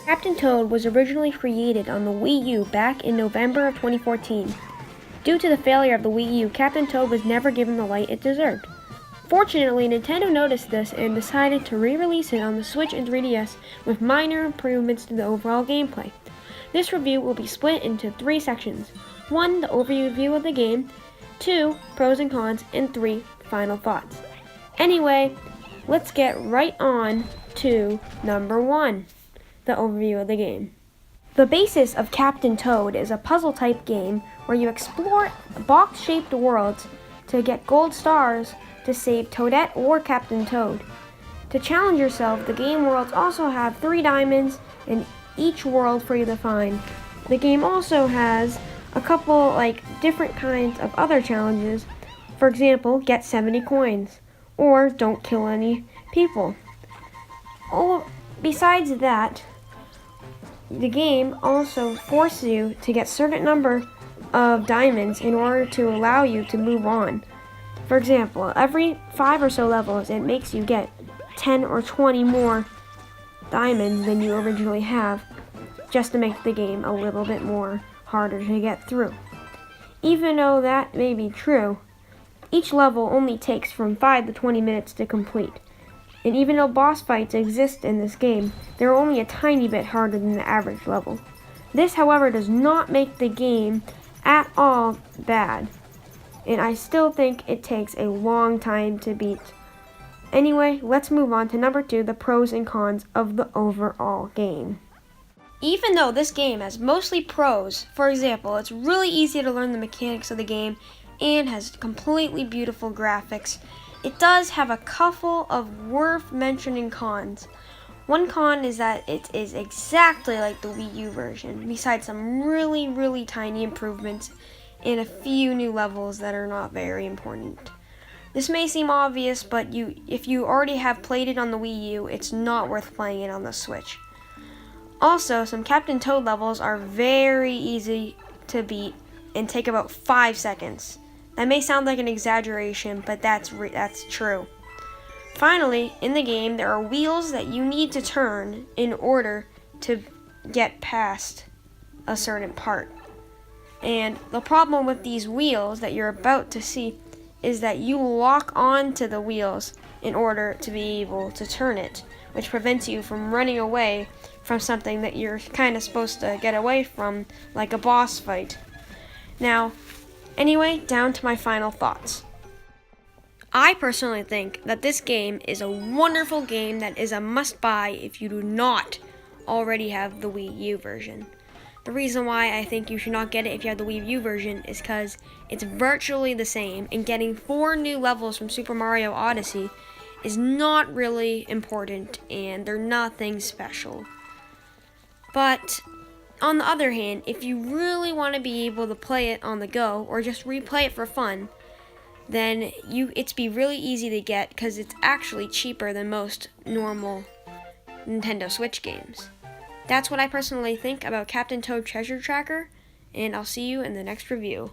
Captain Toad was originally created on the Wii U back in November of 2014. Due to the failure of the Wii U, Captain Toad was never given the light it deserved. Fortunately, Nintendo noticed this and decided to re-release it on the Switch and 3DS with minor improvements to the overall gameplay. This review will be split into 3 sections. 1. The overview of the game. 2. Pros and cons. And 3. Final thoughts. Anyway, let's get right on to number 1. The overview of the game. The basis of Captain Toad is a puzzle-type game where you explore box-shaped worlds to get gold stars to save Toadette or Captain Toad. To challenge yourself, the game worlds also have 3 diamonds in each world for you to find. The game also has a couple different kinds of other challenges. For example, get 70 coins or don't kill any people. Besides that, the game also forces you to get certain number of diamonds in order to allow you to move on. For example, every 5 or so levels, it makes you get 10 or 20 more diamonds than you originally have, just to make the game a little bit more harder to get through. Even though that may be true, each level only takes from 5 to 20 minutes to complete. And even though boss fights exist in this game, they're only a tiny bit harder than the average level. This, however, does not make the game at all bad, and I still think it takes a long time to beat. Anyway, let's move on to number 2, the pros and cons of the overall game. Even though this game has mostly pros, for example, it's really easy to learn the mechanics of the game and has completely beautiful graphics, it does have a couple of worth mentioning cons. One con is that it is exactly like the Wii U version, besides some really tiny improvements and a few new levels that are not very important. This may seem obvious, but if you already have played it on the Wii U, it's not worth playing it on the Switch. Also, some Captain Toad levels are very easy to beat and take about 5 seconds. That may sound like an exaggeration, but that's true. Finally, in the game, there are wheels that you need to turn in order to get past a certain part. And the problem with these wheels that you're about to see is that you lock onto the wheels in order to be able to turn it, which prevents you from running away from something that you're kind of supposed to get away from, like a boss fight. Now, anyway, down to my final thoughts. I personally think that this game is a wonderful game that is a must-buy if you do not already have the Wii U version. The reason why I think you should not get it if you have the Wii U version is because it's virtually the same, and getting 4 new levels from Super Mario Odyssey is not really important, and they're nothing special. But on the other hand, if you really want to be able to play it on the go or just replay it for fun, then it's be really easy to get because it's actually cheaper than most normal Nintendo Switch games. That's what I personally think about Captain Toad Treasure Tracker, and I'll see you in the next review.